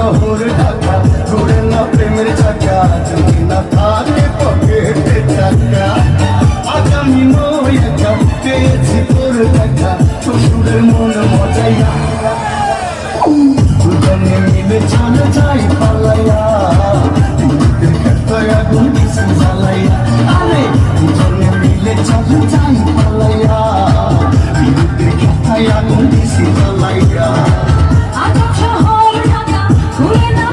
শহর ঢাকা ঘুরে না প্রেমের চাকা যদি না থাকে পকেটে টাকা আজ আমি নই একা পেয়েছি তোর দেখা শ্বশুরের মন মজাইয়া দুজনে মিলে চলে যাই পালাইয়া বিদ্যুতের ক্ষেত্রে আগুন দিছি জ্বালাইয়া আরে দুজনে মিলে চলে যাই পালাইয়া বিদ্যুতের ক্ষেত্রে আগুন দিছি জ্বালাইয়া আকাশ শহর ঢাকা ঘুরে না